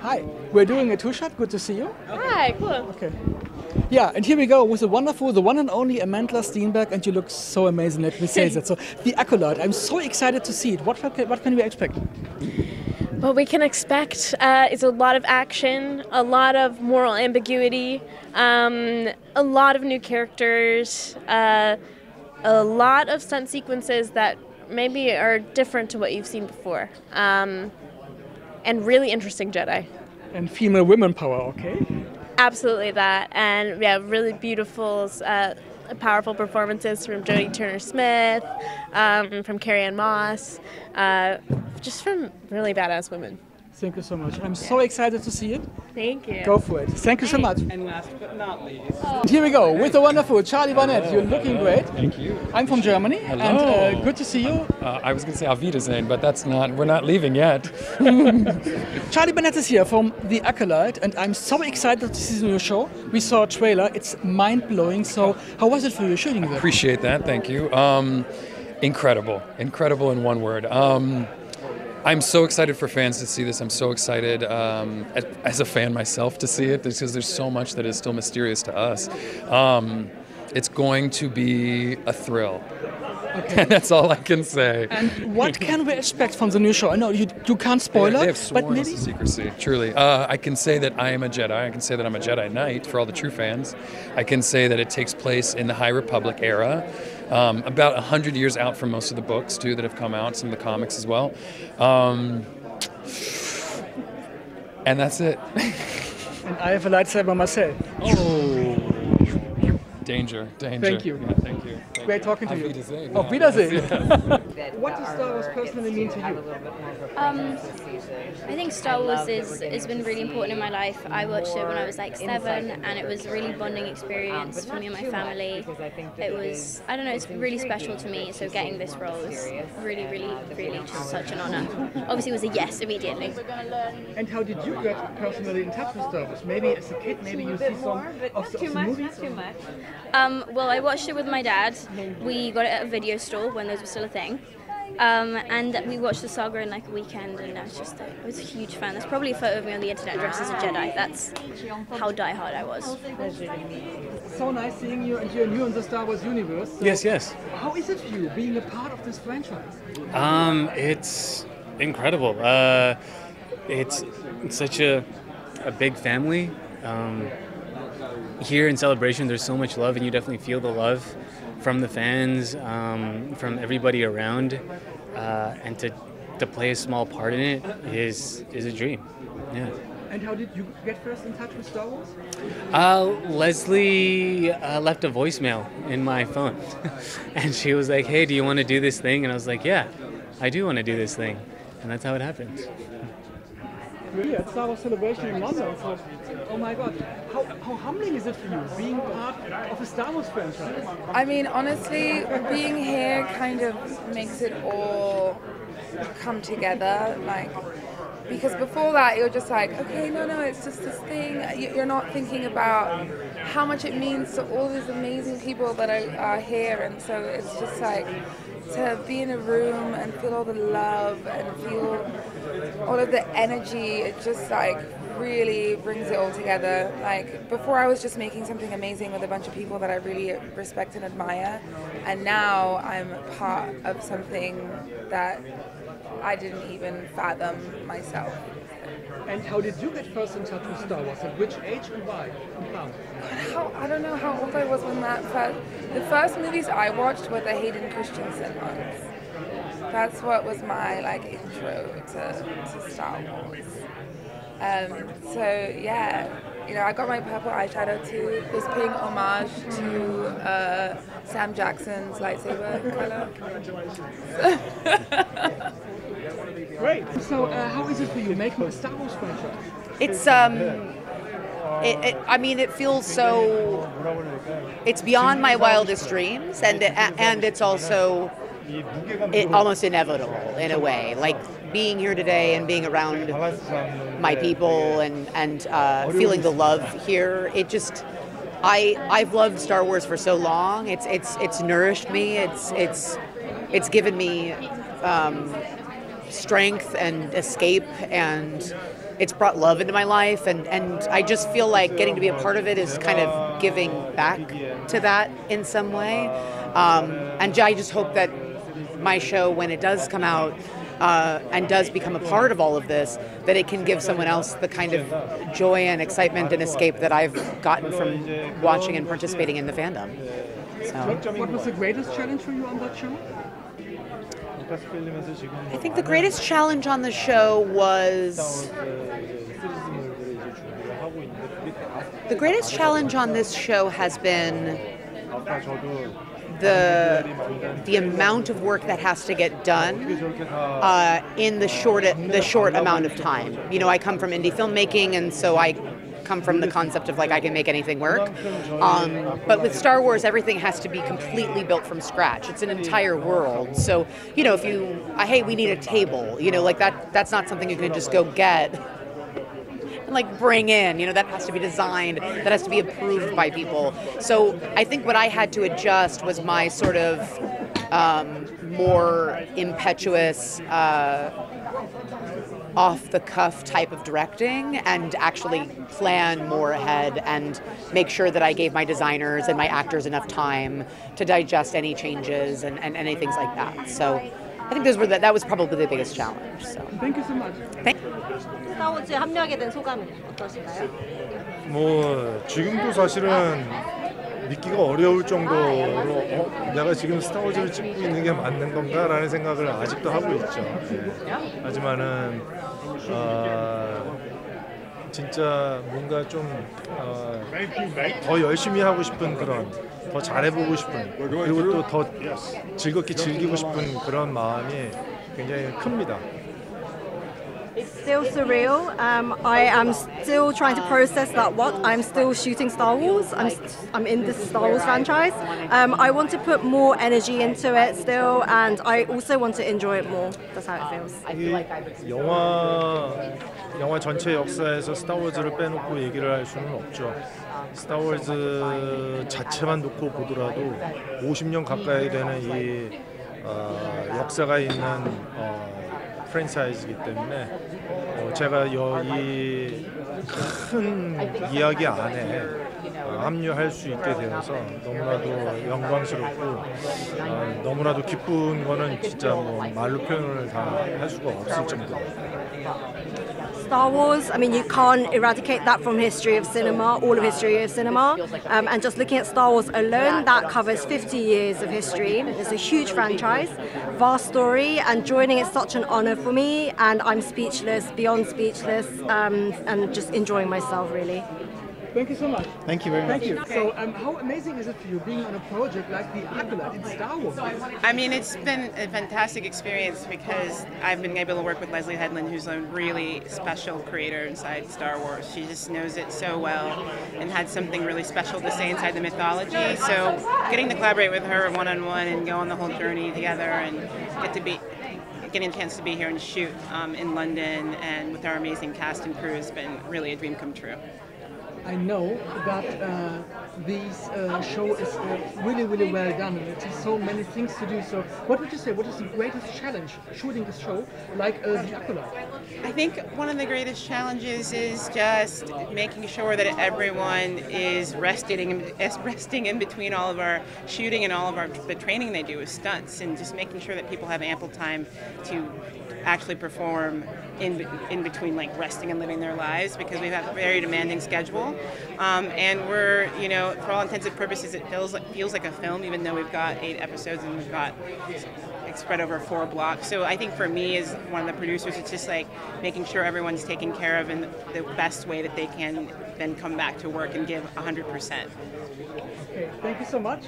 Hi, we're doing a two-shot. Good to see you. Hi, cool. Okay. Yeah, and here we go with the wonderful, the one and only Amandla Stenberg, and you look so amazing, let me say that. So, the Acolyte, I'm so excited to see it. What can we expect? What we can expect is a lot of action, a lot of moral ambiguity, a lot of new characters, a lot of stunt sequences that maybe are different to what you've seen before, and really interesting Jedi. And female women power, okay? Absolutely that, and yeah, really beautiful, powerful performances from Jodie Turner-Smith, from Carrie-Anne Moss, just from really badass women. Thank you so much. I'm so excited to see it. Thank you. Go for it. Thank you so much. And last but not least, Here we go with the wonderful Charlie Barnett. You're looking great. Thank you. I'm from Germany. Hello. And good to see you. I was going to say Auf Wiedersehen, but we're not leaving yet. Charlie Barnett is here from The Acolyte, and I'm so excited to see the new show. We saw a trailer. It's mind-blowing. So how was it for you shooting that? Appreciate that. Thank you. Incredible. Incredible in one word. I'm so excited for fans to see this. I'm so excited as a fan myself to see it because there's so much that is still mysterious to us. It's going to be a thrill. Okay. That's all I can say. And what can we expect from the new show? I know you can't spoil it, they have sworn but maybe us to secrecy. Truly, I can say that I am a Jedi. I can say that I'm a Jedi Knight for all the true fans. I can say that it takes place in the High Republic era, about 100 years out from most of the books too that have come out, some of the comics as well. And that's it. And I have a lightsaber myself. Oh. Danger. Thank you. Yeah, thank you. Great talking to you. Wiedersehen. Auf Wiedersehen. Yes. What does Star Wars personally mean to you? I think Star Wars has been really important in my life. I watched it when I was like 7, and it was a really bonding experience for me and my family. It was, I don't know, it's really special to me. So getting this role is really, really, really just such an honor. Obviously, it was a yes immediately. And how did you get personally in touch with Star Wars? Maybe as a kid, maybe you see some of the movies. Well, I watched it with my dad. We got it at a video store when those were still a thing. And we watched the saga in like a weekend, and I was a huge fan. There's probably a photo of me on the internet dressed as a Jedi. That's how diehard I was. So nice seeing you, and you're new in the Star Wars universe. So Yes. How is it for you being a part of this franchise? It's incredible. It's such a big family. Here in Celebration, there's so much love, and you definitely feel the love from the fans, from everybody around, and to play a small part in it is a dream. Yeah. And how did you get first in touch with Star Wars? Leslie left a voicemail in my phone, and she was like, "Hey, do you want to do this thing?" And I was like, "Yeah, I do want to do this thing," and that's how it happened. Really, at Star Wars Celebration in London. So, oh my God, how humbling is it for you being part of a Star Wars franchise? I mean, honestly, being here kind of makes it all come together. Like, because before that, you're just like, okay, no, it's just this thing. You're not thinking about how much it means to all these amazing people that are here, and so it's just like to be in a room and feel all the love and feel all of the energy. It just like really brings it all together. Like before, I was just making something amazing with a bunch of people that I really respect and admire, and now I'm part of something that I didn't even fathom myself. And how did you get first in touch with Star Wars? At which age and why? And how? I don't know how old I was when the first movies I watched were the Hayden Christensen ones. That's what was my like intro to Star Wars. So yeah, I got my purple eyeshadow too. Was paying homage to Sam Jackson's lightsaber color. Great. So how is it for you making a Star Wars franchise? It's I mean, it feels so. It's beyond my wildest dreams, and it's also almost inevitable in a way. Like being here today and being around my people and feeling the love here. It just I've loved Star Wars for so long. It's nourished me. It's given me strength and escape and it's brought love into my life, and I just feel like getting to be a part of it is kind of giving back to that in some way. And I just hope that my show, when it does come out and does become a part of all of this, that it can give someone else the kind of joy and excitement and escape that I've gotten from watching and participating in the fandom. So. What was the greatest challenge for you on that show? I think the greatest challenge on the show was... The greatest challenge on this show has been the amount of work that has to get done in the short amount of time. You know, I come from indie filmmaking, and so I come from the concept of like I can make anything work. But with Star Wars, everything has to be completely built from scratch. It's an entire world. So, you know, if you, hey, we need a table, you know, like that's not something you can just go get and like bring in, you know, that has to be designed, that has to be approved by people. So I think what I had to adjust was my sort of more impetuous, off-the-cuff type of directing, and actually plan more ahead and make sure that I gave my designers and my actors enough time to digest any changes and any things like that. So I think that was probably the biggest challenge. So. Thank you so much. 스타워즈에 합류하게 된 소감은 어떠신가요? 뭐 지금도 사실은 믿기가 어려울 정도로 내가 지금 스타워즈를 찍고 있는 게 맞는 건가라는 생각을 아직도 하고 있죠. 네. 하지만은 진짜 뭔가 좀 더 열심히 하고 싶은 그런, 더 잘해보고 싶은, 그리고 또 더 즐겁게 즐기고 싶은 그런 마음이 굉장히 큽니다. It's still surreal. I am still trying to process that. I'm still shooting Star Wars. I'm in this Star Wars franchise. I want to put more energy into it still, and I also want to enjoy it more. That's how it feels. 영화 전체 역사에서 스타워즈를 빼놓고 얘기를 할 수는 없죠. 스타워즈 자체만 놓고 보더라도 50년 가까이 되는 이 역사가 있는 프랜차이즈이기 때문에 제가 이 큰 이야기 안에 합류할 수 있게 되어서 너무나도 영광스럽고 너무나도 기쁜 거는 진짜 뭐 말로 표현을 다 할 수가 없을 정도로. Star Wars, I mean, you can't eradicate that from history of cinema, all of history of cinema. And just looking at Star Wars alone, that covers 50 years of history. It's a huge franchise, vast story, and joining is such an honor for me. And I'm speechless, beyond speechless, and just enjoying myself, really. Thank you so much. Thank you very much. Thank you. So, how amazing is it for you being on a project like the Acolyte in Star Wars? I mean, it's been a fantastic experience because I've been able to work with Leslie Headland, who's a really special creator inside Star Wars. She just knows it so well and had something really special to say inside the mythology. So, getting to collaborate with her one-on-one and go on the whole journey together and getting a chance to be here and shoot in London and with our amazing cast and crew has been really a dream come true. I know that this show is really, really well done, and it has so many things to do. So, what would you say? What is the greatest challenge shooting this show like the Acolyte? I think one of the greatest challenges is just making sure that everyone is resting in between all of our shooting and all of the training they do with stunts, and just making sure that people have ample time to actually perform in between, like resting and living their lives, because we have a very demanding schedule, and we're, you know, for all intents and purposes, it feels like a film, even though we've got 8 episodes and we've got spread over 4 blocks. So I think for me, as one of the producers, it's just like making sure everyone's taken care of in the best way that they can, then come back to work and give 100%. Okay, thank you so much.